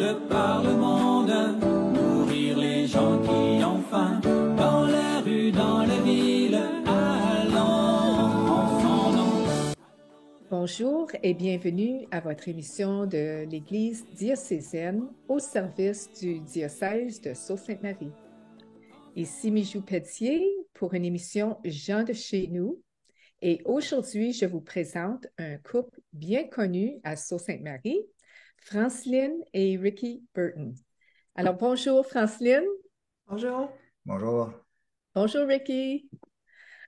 monde par le monde, nourrir les gens qui ont faim, dans les rues, dans les villes, allons en son nom. Bonjour et bienvenue à votre émission de l'Église diocésaine au service du diocèse de Sault-Sainte-Marie. Ici Mijou Pelletier pour une émission Gens de chez nous. Et aujourd'hui, je vous présente un couple bien connu à Sault-Sainte-Marie, Franceline et Ricky Burton. Alors, bonjour Franceline. Bonjour. Bonjour. Bonjour Ricky.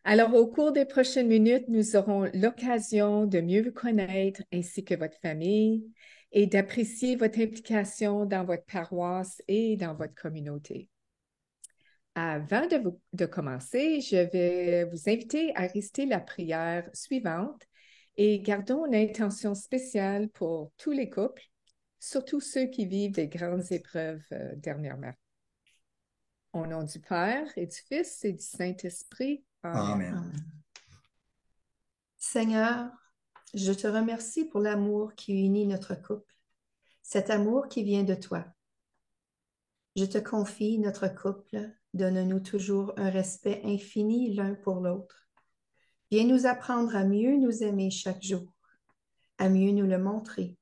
Alors, au cours des prochaines minutes, nous aurons l'occasion de mieux vous connaître ainsi que votre famille et d'apprécier votre implication dans votre paroisse et dans votre communauté. Avant de commencer, je vais vous inviter à réciter la prière suivante et gardons une intention spéciale pour tous les couples, surtout ceux qui vivent des grandes épreuves dernièrement. Au nom du Père et du Fils et du Saint-Esprit. Amen. Amen. Seigneur, je te remercie pour l'amour qui unit notre couple, cet amour qui vient de toi. Je te confie notre couple, donne-nous toujours un respect infini l'un pour l'autre. Viens nous apprendre à mieux nous aimer chaque jour, à mieux nous le montrer.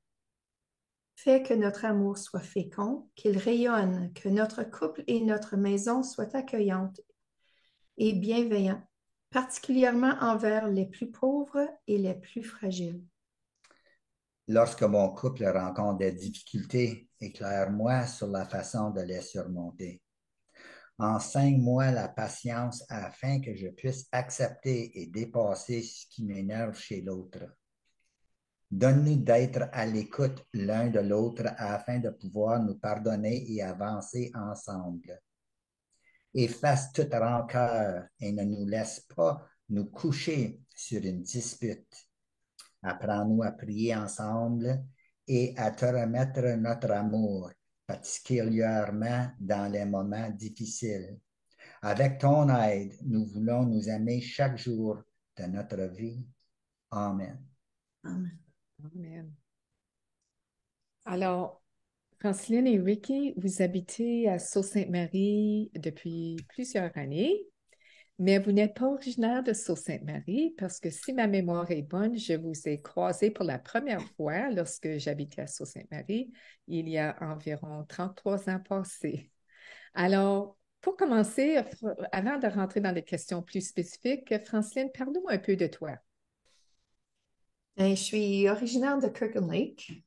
Fais que notre amour soit fécond, qu'il rayonne, que notre couple et notre maison soient accueillantes et bienveillants, particulièrement envers les plus pauvres et les plus fragiles. Lorsque mon couple rencontre des difficultés, éclaire-moi sur la façon de les surmonter. Enseigne-moi la patience afin que je puisse accepter et dépasser ce qui m'énerve chez l'autre. Donne-nous d'être à l'écoute l'un de l'autre afin de pouvoir nous pardonner et avancer ensemble. Efface toute rancœur et ne nous laisse pas nous coucher sur une dispute. Apprends-nous à prier ensemble et à te remettre notre amour, particulièrement dans les moments difficiles. Avec ton aide, nous voulons nous aimer chaque jour de notre vie. Amen. Amen. Amen. Alors, Franceline et Ricky, vous habitez à Sault-Sainte-Marie depuis plusieurs années, mais vous n'êtes pas originaire de Sault-Sainte-Marie parce que si ma mémoire est bonne, je vous ai croisé pour la première fois lorsque j'habitais à Sault-Sainte-Marie, il y a environ 33 ans passés. Alors, pour commencer, avant de rentrer dans des questions plus spécifiques, Franceline, parle-nous un peu de toi. Je suis originaire de Kirkland Lake,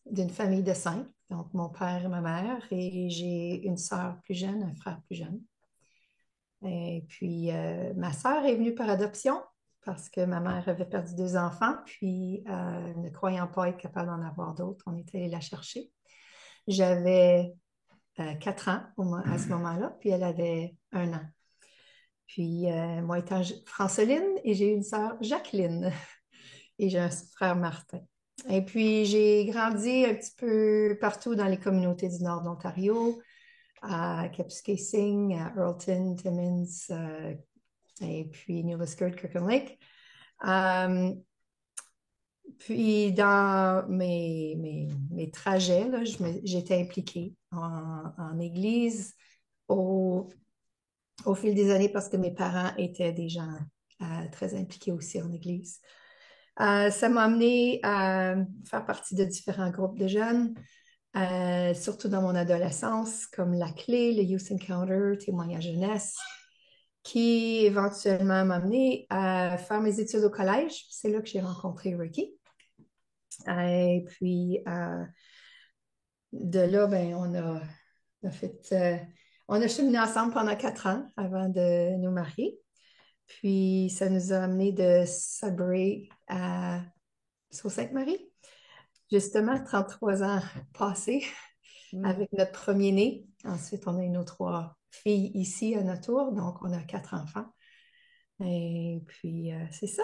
d'une famille de 5, donc mon père et ma mère, et j'ai une sœur plus jeune, un frère plus jeune. Et puis, ma sœur est venue par adoption parce que ma mère avait perdu 2 enfants, puis ne croyant pas être capable d'en avoir d'autres, on est allé la chercher. J'avais 4 ans à ce moment-là, puis elle avait 1 an. Puis, moi étant Franceline, et j'ai une sœur Jacqueline, et j'ai un frère Martin. Et puis, j'ai grandi un petit peu partout dans les communautés du nord d'Ontario, à Kapuskasing, à Earlton, Timmins, et puis New Liskeard, Kirkland Lake. Puis, dans mes trajets, là, j'étais impliquée en église au fil des années parce que mes parents étaient des gens très impliqués aussi en église. Ça m'a amené à faire partie de différents groupes de jeunes, surtout dans mon adolescence, comme La Clé, le Youth Encounter, Témoignage jeunesse, qui éventuellement m'a amené à faire mes études au collège. C'est là que j'ai rencontré Ricky. Et puis, de là, ben, on a cheminé ensemble pendant 4 ans avant de nous marier. Puis, ça nous a amené de Sudbury à Sault-Sainte-Marie. Justement, 33 ans passés avec notre premier-né. Ensuite, on a eu nos 3 filles ici à notre tour, donc on a 4 enfants. Et puis, c'est ça.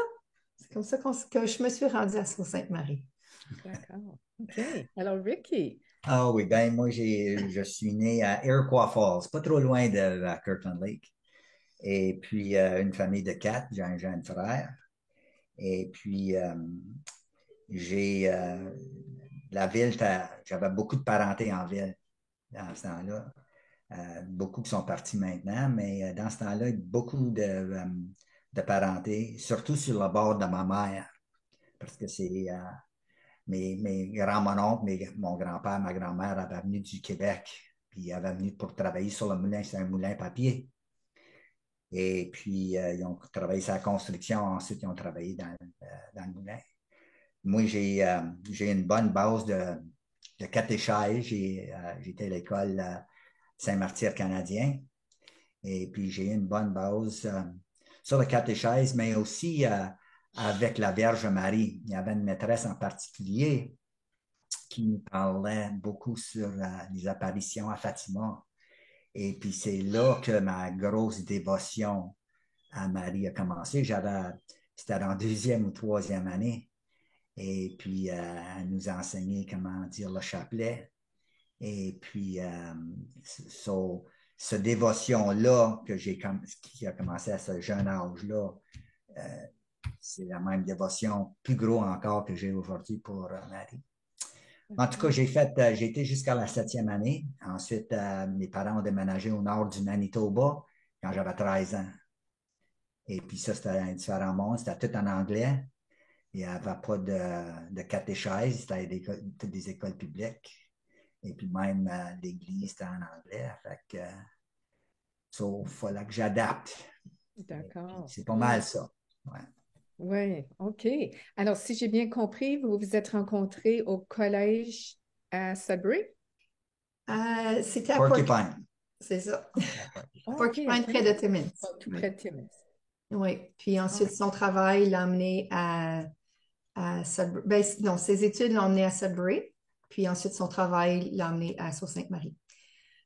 C'est comme ça que je me suis rendue à Sault-Sainte-Marie. D'accord. OK. Alors, Ricky. Ah oui, ben moi je suis né à Iroquois Falls, pas trop loin de Kirkland Lake. Et puis une famille de 4, j'ai un jeune frère. Et puis j'ai la ville, j'avais beaucoup de parenté en ville dans ce temps-là. Beaucoup qui sont partis maintenant, mais dans ce temps-là, beaucoup de parenté, surtout sur le bord de ma mère, parce que c'est mes grands-mononcles, mon grand-père, ma grand-mère avaient venu du Québec, puis ils avaient venu pour travailler sur le moulin, c'est un moulin papier. Et puis, ils ont travaillé sur la construction, ensuite, ils ont travaillé dans le moulin. Moi, j'ai une bonne base de catéchèse. J'étais à l'école Saint-Martyr canadien. Et puis, j'ai une bonne base sur le catéchèse, mais aussi avec la Vierge Marie. Il y avait une maîtresse en particulier qui nous parlait beaucoup sur les apparitions à Fatima. Et puis, c'est là que ma grosse dévotion à Marie a commencé. C'était dans deuxième ou troisième année. Et puis, elle nous a enseigné comment dire le chapelet. Et puis, ce dévotion-là qui a commencé à ce jeune âge-là, c'est la même dévotion, plus gros encore que j'ai aujourd'hui pour Marie. En tout cas, j'ai été jusqu'à la septième année. Ensuite, mes parents ont déménagé au nord du Manitoba quand j'avais 13 ans. Et puis ça, c'était un différent monde, c'était tout en anglais. Il n'y avait pas de catéchèse, c'était des écoles publiques. Et puis même l'église, c'était en anglais. Fait que, il fallait que j'adapte. D'accord. C'est pas mal ça. Ouais. Oui, OK. Alors, si j'ai bien compris, vous vous êtes rencontrés au collège à Sudbury? C'était à Porcupine. C'est ça. OK, Porcupine, près de Timmins. tout près de Timmins. Oui. Puis ensuite, son travail l'a amené à Sudbury. Ben, non, ses études l'ont amené à Sudbury. Puis ensuite, son travail l'a amené à Sault-Sainte-Marie.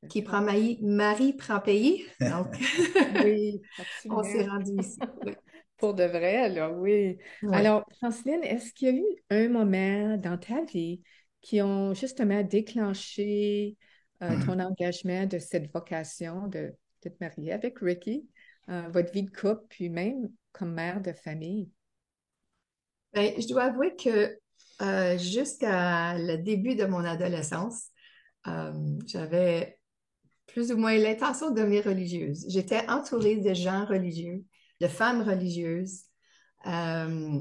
Qui prend Marie prend pays. Donc, oui, on s'est absolument. rendu ici. Oui. Pour de vrai, là, oui. Oui. Alors, Franceline, est-ce qu'il y a eu un moment dans ta vie qui ont justement déclenché ton engagement de cette vocation de te marier avec Ricky, votre vie de couple, puis même comme mère de famille? Ben, je dois avouer que jusqu'à le début de mon adolescence, j'avais plus ou moins l'intention de devenir religieuse. J'étais entourée de gens religieux, de femmes religieuses, euh,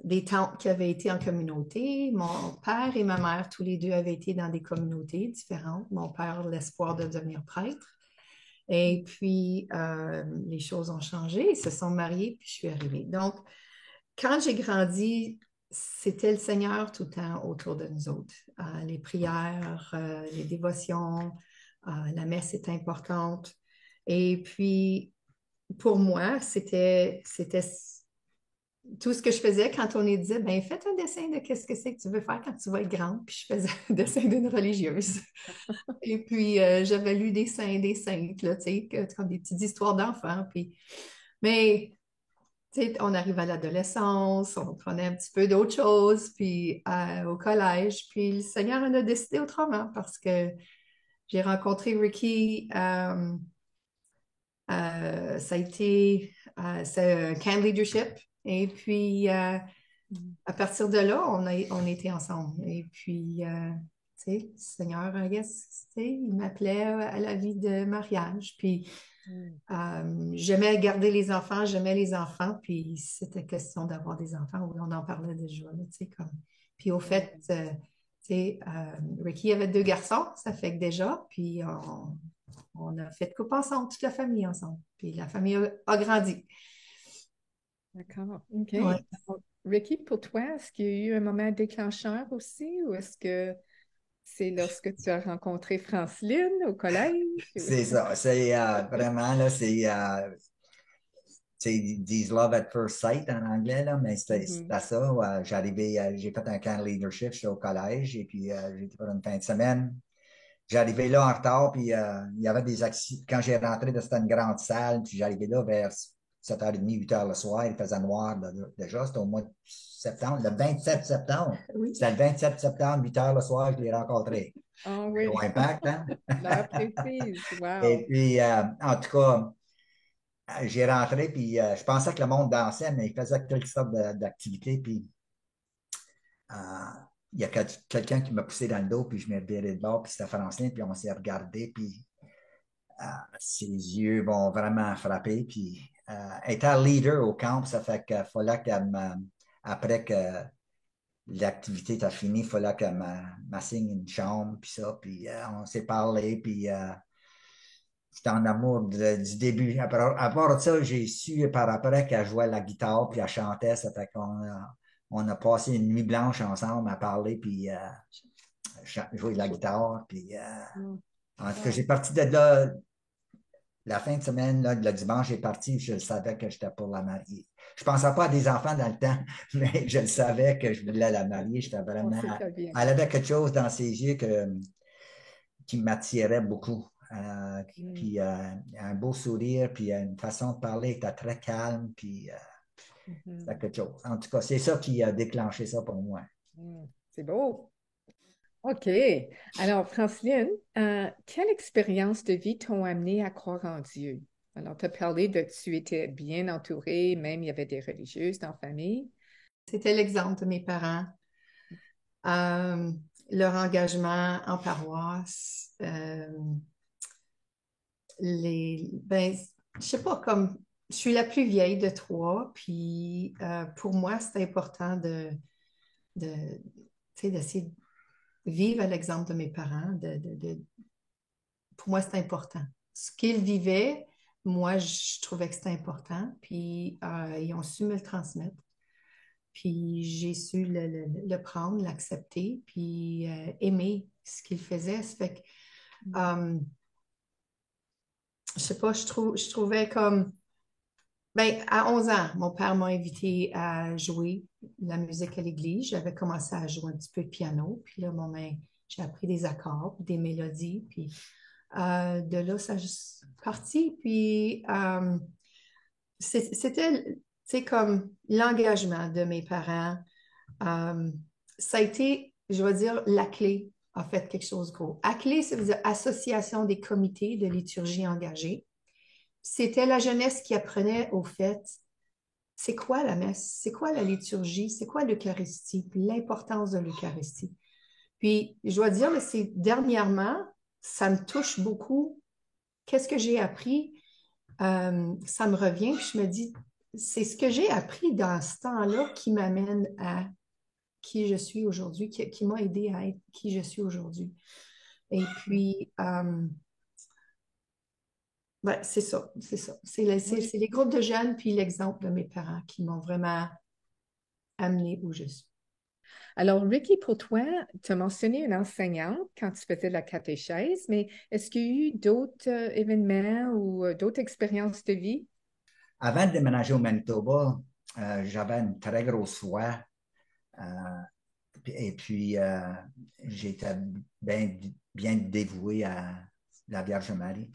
des tantes qui avaient été en communauté. Mon père et ma mère, tous les deux, avaient été dans des communautés différentes. Mon père, l'espoir de devenir prêtre. Et puis, les choses ont changé. Ils se sont mariés, puis je suis arrivée. Donc, quand j'ai grandi, c'était le Seigneur tout le temps autour de nous autres. Les prières, les dévotions, la messe est importante. Et puis, pour moi, c'était tout ce que je faisais quand on nous disait, ben faites un dessin de qu'est-ce que c'est que tu veux faire quand tu vas être grande. Puis je faisais un dessin d'une religieuse. Et puis, j'avais lu des saints, des saintes, là, tu sais, comme des petites histoires d'enfants. Mais on arrive à l'adolescence, on prenait un petit peu d'autres choses, puis au collège, puis le Seigneur en a décidé autrement parce que j'ai rencontré Ricky, ça a été c'est un camp leadership, et puis à partir de là, on était ensemble. Et puis, tu sais, le Seigneur, I guess, tu sais, il m'appelait à la vie de mariage, puis j'aimais garder les enfants, j'aimais les enfants, puis c'était question d'avoir des enfants. On en parlait déjà, là, tu sais, comme. Puis au fait, tu sais, Ricky avait deux garçons, ça fait que déjà, puis on a fait couple ensemble, toute la famille ensemble. Puis la famille a grandi. D'accord, OK. Ouais. Alors, Ricky, pour toi, est-ce qu'il y a eu un moment déclencheur aussi, ou est-ce que c'est lorsque tu as rencontré Franceline au collège? C'est ça. C'est vraiment, là, ils disent love at first sight en anglais, là, mais c'était ça. J'ai fait un camp de leadership, j'étais au collège, et puis j'étais pour une fin de semaine. J'arrivais là en retard, puis il y avait des accidents. Quand j'ai rentré, c'était une grande salle, puis j'arrivais là vers 7h30, 8h le soir, il faisait noir là, déjà, c'était au mois de septembre, le 27 septembre. Oui. C'était le 27 septembre, 8h le soir, je l'ai rencontré. Ah oui. Gros impact, hein? L'heure précise, wow. Et puis, en tout cas, j'ai rentré, puis je pensais que le monde dansait, mais il faisait toutes sortes d'activités, puis il y a quelqu'un qui m'a poussé dans le dos, puis je m'ai reviré de bord, puis c'était Francine, puis on s'est regardé, puis ses yeux m'ont vraiment frappé. Puis elle était leader au camp, ça fait qu'il fallait après que l'activité était finie, il fallait qu'elle m'assigne une chambre, puis ça, puis on s'est parlé, puis j'étais en amour du début. À part ça, j'ai su par après qu'elle jouait la guitare, puis elle chantait, ça fait on a passé une nuit blanche ensemble à parler, puis jouer de la guitare, puis en tout cas, j'ai parti de là. La fin de semaine, là, le dimanche, j'ai parti, je savais que j'étais pour la marier. Je ne pensais pas à des enfants dans le temps, mais je le savais que je voulais la marier. J'étais vraiment. Elle avait quelque chose dans ses yeux qui m'attirait beaucoup. Puis un beau sourire, puis une façon de parler qui était très calme, puis c'était quelque chose. En tout cas, c'est ça qui a déclenché ça pour moi. C'est beau. OK. Alors, Francine, quelle expérience de vie t'ont amené à croire en Dieu? Alors, tu as parlé de que tu étais bien entourée, même il y avait des religieuses dans la famille. C'était l'exemple de mes parents. Leur engagement en paroisse. Ben, je sais pas, comme je suis la plus vieille de trois, puis pour moi, c'est important tu sais, d'essayer de vivre à l'exemple de mes parents. Pour moi, c'est important. Ce qu'ils vivaient, moi, je trouvais que c'était important, puis ils ont su me le transmettre. Puis j'ai su le prendre, l'accepter, puis aimer ce qu'ils faisaient. Ça fait que, je sais pas, je trouvais comme, ben, à 11 ans, mon père m'a invité à jouer la musique à l'église. J'avais commencé à jouer un petit peu de piano, puis là, j'ai appris des accords, des mélodies, puis de là, ça a juste parti. Puis c'était, tu sais, comme l'engagement de mes parents. Ça a été, je vais dire, la clé a fait quelque chose de gros. ACLÉ, ça veut dire Association des comités de liturgie engagés. C'était la jeunesse qui apprenait au fait, c'est quoi la messe, c'est quoi la liturgie, c'est quoi l'Eucharistie, puis l'importance de l'Eucharistie. Puis, je dois dire, c'est dernièrement, ça me touche beaucoup. Qu'est-ce que j'ai appris? Ça me revient, puis je me dis, c'est ce que j'ai appris dans ce temps-là qui m'amène à qui je suis aujourd'hui, qui m'a aidé à être qui je suis aujourd'hui. Et puis, ben, c'est ça, c'est ça. C'est les groupes de jeunes, puis l'exemple de mes parents qui m'ont vraiment amené où je suis. Alors, Ricky, pour toi, tu as mentionné une enseignante quand tu faisais de la catéchèse, mais est-ce qu'il y a eu d'autres événements ou d'autres expériences de vie? Avant de déménager au Manitoba, j'avais une très grosse foi. Et puis, j'étais bien dévoué à la Vierge Marie.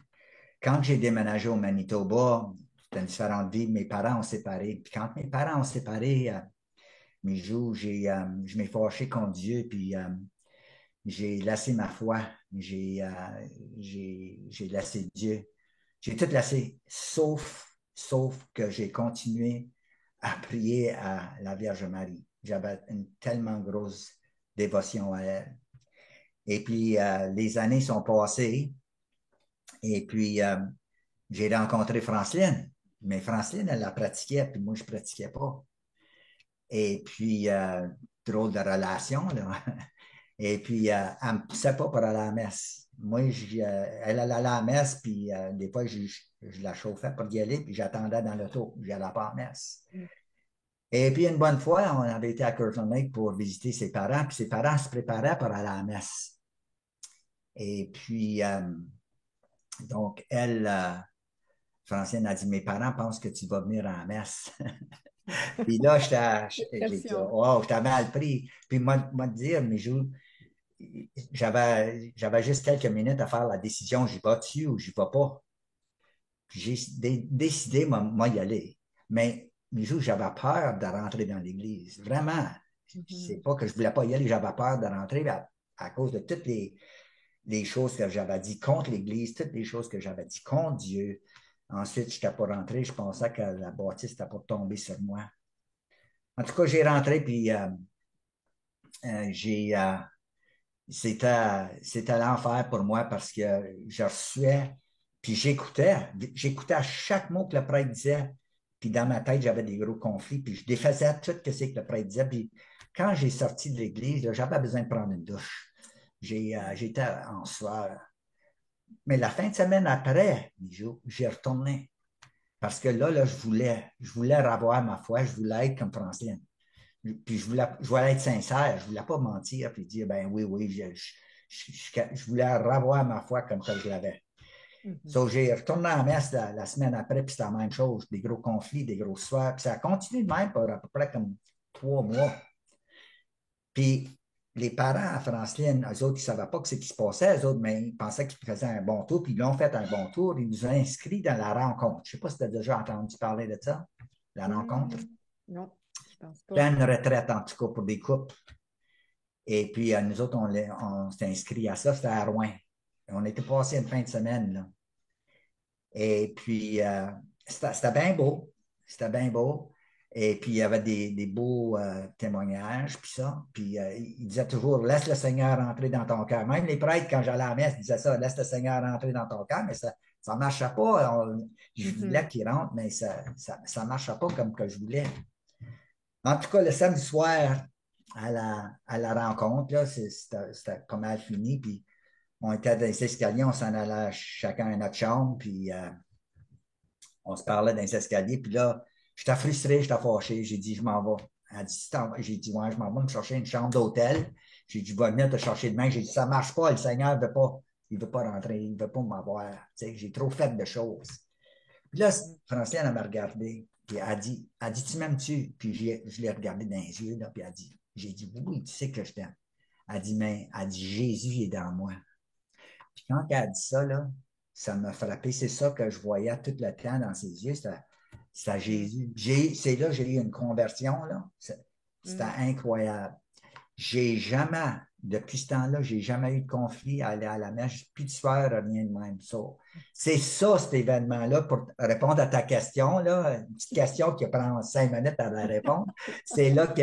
Quand j'ai déménagé au Manitoba, c'était une différente vie. Mes parents ont séparé. Puis quand mes parents ont séparé, je m'ai fâché contre Dieu, puis j'ai laissé ma foi. J'ai laissé Dieu. J'ai tout laissé, sauf que j'ai continué à prier à la Vierge Marie. J'avais une tellement grosse dévotion à elle. Et puis, les années sont passées, et puis, j'ai rencontré Francine. Mais Francine, elle la pratiquait, puis moi, je ne pratiquais pas. Et puis, drôle de relation, là. Et puis, elle ne me poussait pas pour aller à la messe. Moi, elle allait à la messe, puis des fois, je la chauffais pour y aller, puis j'attendais dans l'auto. Je n'allais pas à la messe. Et puis, une bonne fois, on avait été à Kirkland Lake pour visiter ses parents, puis ses parents se préparaient pour aller à la messe. Et puis, donc, Francine a dit, mes parents pensent que tu vas venir à la messe. Puis là, j'ai dit, wow, j'étais mal pris. Puis, moi, te dire, mais j'avais juste quelques minutes à faire la décision, j'y vais dessus ou j'y vais pas. Puis j'ai décidé, moi, y aller. Mais j'avais peur de rentrer dans l'église. Vraiment. C'est pas que je voulais pas y aller, j'avais peur de rentrer à cause de toutes les choses que j'avais dit contre l'église, toutes les choses que j'avais dit contre Dieu. Ensuite, je n'étais pas rentré, je pensais que la bâtisse était pour tomber sur moi. En tout cas, j'ai rentré, puis j'ai c'était l'enfer pour moi parce que je reçuais, puis j'écoutais à chaque mot que le prêtre disait, puis dans ma tête, j'avais des gros conflits, puis je défaisais tout ce que le prêtre disait, puis quand j'ai sorti de l'église, là, j'avais besoin de prendre une douche. J'étais en sueur. Mais la fin de semaine après, j'ai retourné. Parce que là, je voulais revoir ma foi, je voulais être comme Francine. Puis je voulais être sincère, je ne voulais pas mentir puis dire, ben oui, oui, je voulais revoir ma foi comme ça je l'avais. So, j'ai retourné à la messe la semaine après, puis c'était la même chose, des gros conflits, des grosses soirs, puis ça a continué de même pour à peu près comme 3 mois. Puis les parents à Franceline, eux autres, ils ne savaient pas ce qui se passait, eux autres, mais ils pensaient qu'ils faisaient un bon tour, puis ils l'ont fait un bon tour, ils nous ont inscrits dans la rencontre. Je ne sais pas si tu as déjà entendu parler de ça, la rencontre. Non, je pense pas. C'était une retraite, en tout cas, pour des couples. Et puis, nous autres, on s'est inscrits à ça, c'était à Rouen. On était passé une fin de semaine, là. Et puis, c'était bien beau. C'était bien beau. Et puis, il y avait des beaux témoignages, puis ça. Puis, il disait toujours, laisse le Seigneur entrer dans ton cœur. Même les prêtres, quand j'allais à la messe, disaient ça, laisse le Seigneur entrer dans ton cœur, mais ça ne marchait pas. Je voulais qu'il rentre, mais ça ne marchait pas comme que je voulais. En tout cas, le samedi soir, à la rencontre, là, c'était pas mal fini. Puis, on était dans les escaliers, on s'en allait chacun à notre chambre, puis on se parlait dans les escaliers. Puis là, j'étais frustré, j'étais fâché. J'ai dit, je m'en vais. Elle dit, j'ai dit, ouais, je m'en vais me chercher une chambre d'hôtel. J'ai dit, je vais venir te chercher demain. J'ai dit, ça ne marche pas, le Seigneur ne veut pas. Il ne veut pas rentrer, il ne veut pas m'avoir. Tu sais, j'ai trop fait de choses. Puis là, Francine, elle m'a regardé, puis elle dit, tu m'aimes-tu? Puis je l'ai regardé dans les yeux, là, puis j'ai dit, oui, tu sais que je t'aime. Elle dit, Jésus est dans moi. Puis quand elle a dit ça, là, ça m'a frappé. C'est ça que je voyais tout le temps dans ses yeux, c'était Jésus. C'est là que j'ai eu une conversion, là. C'était incroyable. J'ai jamais, depuis ce temps-là, j'ai jamais eu de conflit à aller à la messe, plus de soir, rien de même. C'est ça, cet événement-là, pour répondre à ta question, là, une petite question qui prend 5 minutes à la répondre. C'est là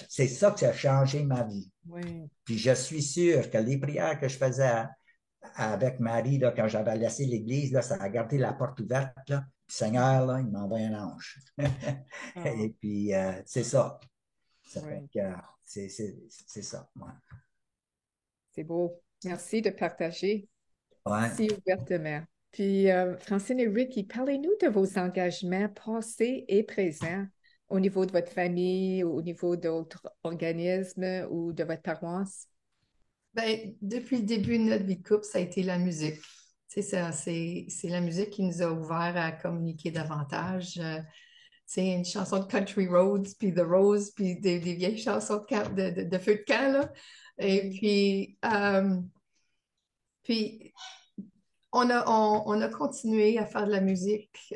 c'est ça qui a changé ma vie. Oui. Puis je suis sûr que les prières que je faisais avec Marie, là, quand j'avais laissé l'église, là, ça a gardé la porte ouverte. Là. Puis, Seigneur, là, il m'envoie un ange. Et puis, c'est ça. Ça fait que c'est ça. Ouais. C'est beau. Merci de partager Ouais. si ouvertement. Puis, Francine et Ricky, parlez-nous de vos engagements passés et présents au niveau de votre famille, au niveau d'autres organismes ou de votre paroisse. Ben, depuis le début de notre vie de couple, ça a été la musique. C'est la musique qui nous a ouvert à communiquer davantage. C'est une chanson de Country Roads, puis The Rose, puis des vieilles chansons de feu de camp, là. Et puis on a continué à faire de la musique.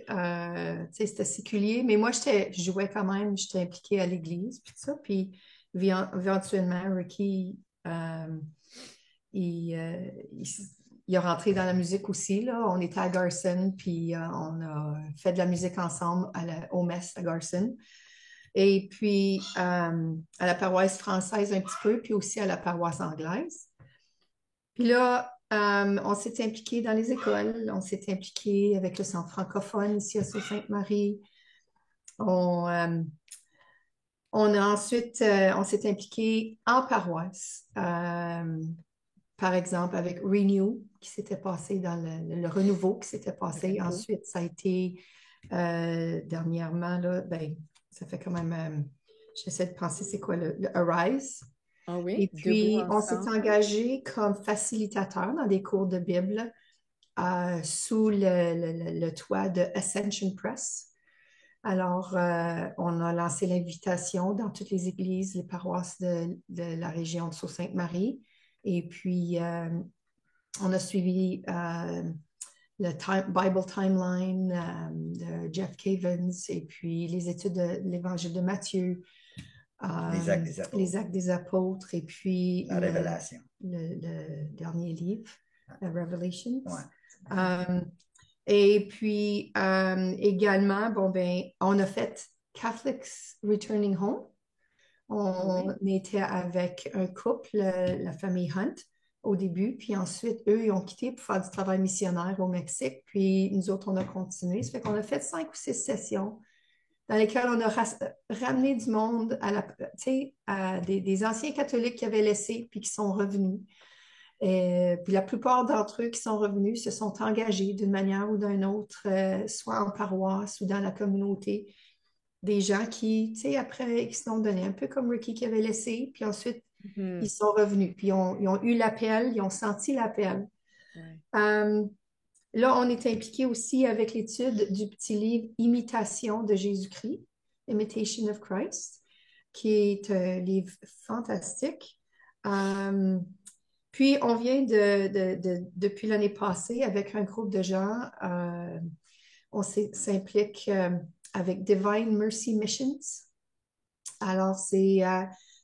C'était séculier, mais moi, je jouais quand même, j'étais impliquée à l'église, puis tout ça. Puis éventuellement, Ricky, il est rentré dans la musique aussi, là. On était à Garson, puis on a fait de la musique ensemble au Mess à Garson. Et puis à la paroisse française un petit peu, puis aussi à la paroisse anglaise. Puis là, on s'est impliqué dans les écoles, on s'est impliqué avec le centre francophone ici à Sault-Sainte-Marie. On a ensuite, on s'est impliqué en paroisse. Par exemple, avec Renew, qui s'était passé dans le renouveau qui s'était passé. Ensuite, ça a été dernièrement, là, ben, ça fait quand même, j'essaie de penser c'est quoi le Arise. Ah oui, et puis, on s'est engagé comme facilitateur dans des cours de Bible sous le toit de Ascension Press. Alors, on a lancé l'invitation dans toutes les églises, les paroisses de la région de Sault-Sainte-Marie. Et puis, on a suivi le Bible Timeline de Jeff Cavins et puis les études de l'Évangile de Matthieu, les Actes des Apôtres et puis la Révélation. Le dernier livre, la Revelation. Ouais. Et puis, également, bon, ben, on a fait Catholics Returning Home. On était avec un couple, la famille Hunt, au début, puis ensuite, eux, ils ont quitté pour faire du travail missionnaire au Mexique, puis nous autres, on a continué. Ça fait qu'on a fait 5 ou 6 sessions dans lesquelles on a ramené du monde à des anciens catholiques qui avaient laissé, puis qui sont revenus. Puis la plupart d'entre eux qui sont revenus se sont engagés d'une manière ou d'une autre, soit en paroisse ou dans la communauté. Des gens qui, tu sais, après, qui se sont donnés, un peu comme Ricky qui avait laissé, puis ensuite, ils sont revenus, puis ils ont eu l'appel, ils ont senti l'appel. Là, on est impliqué aussi avec l'étude du petit livre Imitation de Jésus-Christ, Imitation of Christ, qui est un livre fantastique. Puis, on vient depuis l'année passée, avec un groupe de gens, on s'implique avec Divine Mercy Missions. Alors, c'est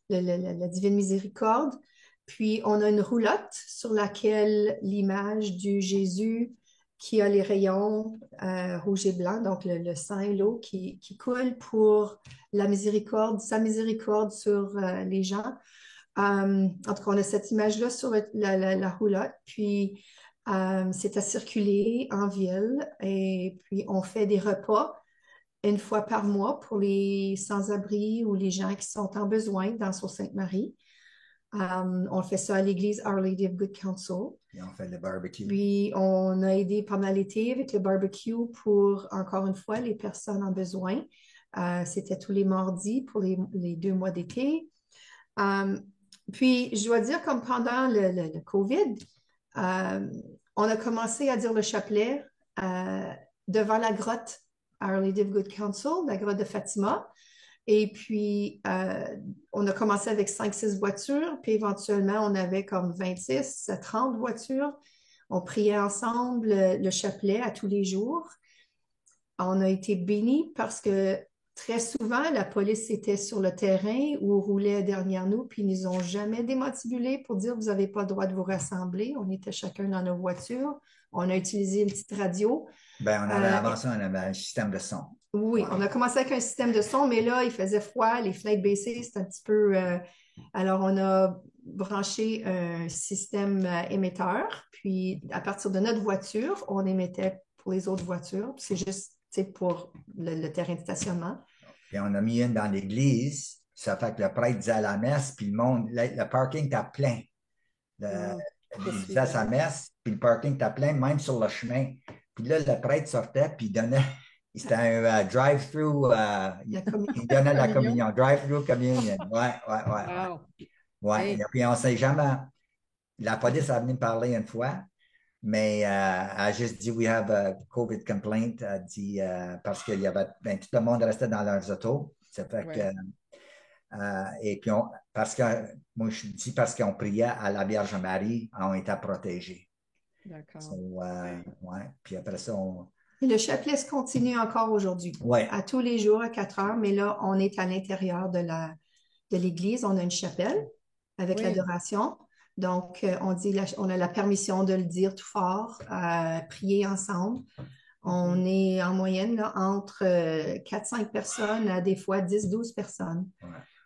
la Divine Miséricorde. Puis, on a une roulotte sur laquelle l'image du Jésus qui a les rayons rouge et blanc, donc le sang et l'eau qui coule pour la miséricorde, sa miséricorde sur les gens. En tout cas, on a cette image-là sur la roulotte, puis c'est à circuler en ville, et puis on fait des repas une fois par mois pour les sans-abri ou les gens qui sont en besoin dans Sault-Sainte-Marie. On fait ça à l'église Our Lady of Good Counsel. Et on fait le barbecue. Puis on a aidé pendant l'été avec le barbecue pour, encore une fois, les personnes en besoin. C'était tous les mardis pour les 2 mois d'été. Puis, je dois dire, comme pendant le COVID, on a commencé à dire le chapelet devant la grotte Our Lady of Good Counsel, la grotte de Fatima. Et puis, on a commencé avec 5-6 voitures, puis éventuellement, on avait comme 26 à 30 voitures. On priait ensemble le chapelet à tous les jours. On a été bénis parce que très souvent, la police était sur le terrain ou roulait derrière nous, puis ils nous ont jamais démantibulés pour dire vous n'avez pas le droit de vous rassembler. On était chacun dans nos voitures. On a utilisé une petite radio. Ben, on avait avancé, on avait un système de son. Oui, on a commencé avec un système de son, mais là, il faisait froid, les fenêtres baissées, c'était un petit peu. Alors, on a branché un système émetteur, puis à partir de notre voiture, on émettait pour les autres voitures. C'est juste pour le terrain de stationnement. Puis on a mis une dans l'église, ça fait que le prêtre disait à la messe, puis le monde, le parking était plein. Il disait à sa messe, puis le parking était plein, même sur le chemin. Puis là, le prêtre sortait, puis il donnait. C'était un drive-through, il donnait la communion, drive-through communion. Ouais. Wow. Ouais. Et puis on ne sait jamais. La police a venu me parler une fois, mais elle a juste dit we have a COVID complaint, elle dit parce qu'il y avait tout le monde restait dans leurs autos. Ça fait que et puis parce que moi je dis parce qu'on priait à la Vierge Marie, on était protégés. D'accord. Ouais. Puis après ça, le chapelet se continue encore aujourd'hui, à tous les jours à 4 heures, mais là, on est à l'intérieur de l'église. On a une chapelle avec l'adoration. Donc, on a la permission de le dire tout fort, prier ensemble. On est en moyenne là, entre 4-5 personnes à des fois 10-12 personnes.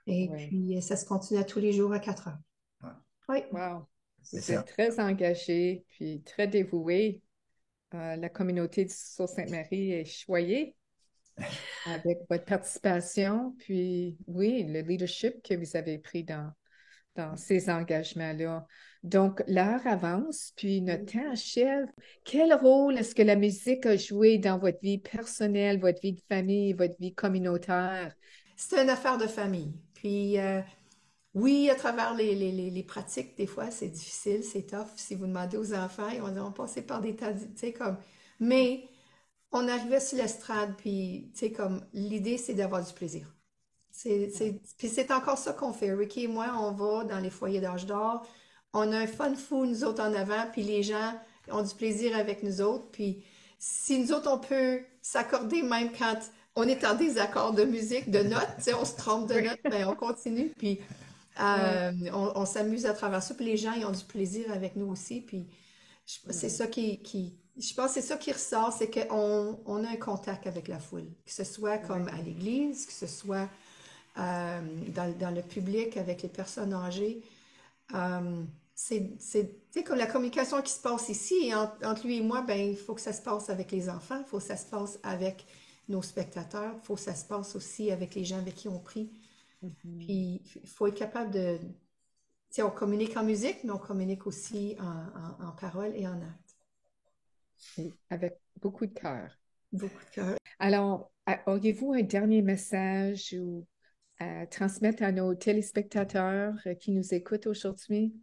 Et puis, ça se continue à tous les jours à 4 heures. Oui. Wow. Vous êtes très engagé, puis très dévoué. La communauté de Sault-Sainte-Marie est choyée avec votre participation, puis oui, le leadership que vous avez pris dans ces engagements-là. Donc, l'heure avance, puis notre temps achève. Quel rôle est-ce que la musique a joué dans votre vie personnelle, votre vie de famille, votre vie communautaire? C'est une affaire de famille. Puis, oui, à travers les pratiques, des fois, c'est difficile, c'est tough. Si vous demandez aux enfants, ils vont dire, on passait par des tas, tu sais, comme... Mais on arrivait sur l'estrade, puis, tu sais, comme, l'idée, c'est d'avoir du plaisir. Puis c'est encore ça qu'on fait. Ricky et moi, on va dans les foyers d'âge d'or. On a un fun fou, nous autres, en avant, puis les gens ont du plaisir avec nous autres. Puis si nous autres, on peut s'accorder même quand on est en désaccord de musique, de notes, tu sais, on se trompe de notes, mais on continue. Puis on s'amuse à travers ça. Puis les gens, ils ont du plaisir avec nous aussi. Puis c'est ça je pense que c'est ça qui ressort, c'est qu'on a un contact avec la foule. Que ce soit comme à l'église, que ce soit dans le public avec les personnes âgées. C'est comme la communication qui se passe ici entre lui et moi, ben, il faut que ça se passe avec les enfants, il faut que ça se passe avec nos spectateurs, il faut que ça se passe aussi avec les gens avec qui on prie. Puis il faut être capable de... Tu sais, on communique en musique, mais on communique aussi en parole et en acte. Oui, avec beaucoup de cœur. Beaucoup de cœur. Alors, auriez-vous un dernier message ou à transmettre à nos téléspectateurs qui nous écoutent aujourd'hui?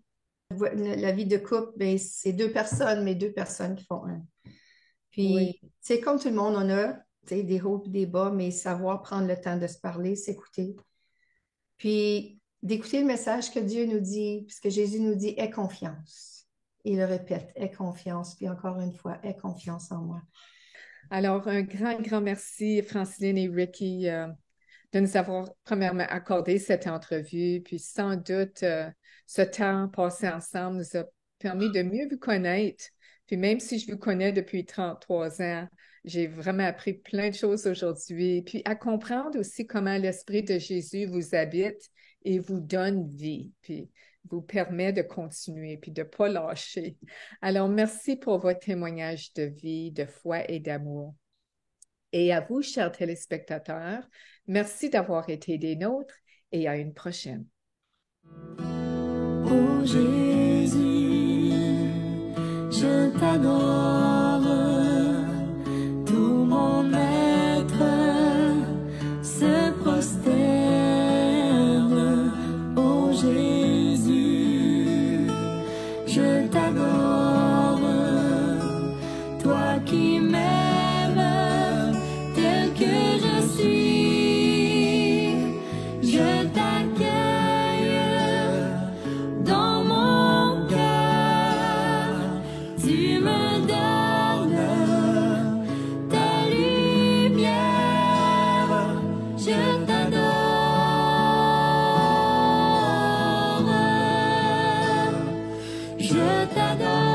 La vie de couple, ben, c'est deux personnes, mais deux personnes qui font un. Oui. Puis, c'est comme tout le monde, on a des hauts et des bas, mais savoir prendre le temps de se parler, s'écouter. Puis, d'écouter le message que Dieu nous dit, puisque Jésus nous dit, aie confiance. Il le répète, aie confiance. Puis encore une fois, aie confiance en moi. Alors, un grand, grand merci, Franceline et Ricky, de nous avoir premièrement accordé cette entrevue. Puis, sans doute, ce temps passé ensemble nous a permis de mieux vous connaître. Puis, même si je vous connais depuis 33 ans, j'ai vraiment appris plein de choses aujourd'hui. Puis, à comprendre aussi comment l'Esprit de Jésus vous habite et vous donne vie. Puis, vous permet de continuer puis de ne pas lâcher. Alors, merci pour votre témoignage de vie, de foi et d'amour. Et à vous, chers téléspectateurs, merci d'avoir été des nôtres et à une prochaine. Oh Jésus, je t'adore, tout mon être se prosterne. Oh Jésus, je t'adore, toi qui m'aimes tel que je suis, je t'accueille dans mon cœur, tu me donnes ta lumière, je t'adore, je t'adore.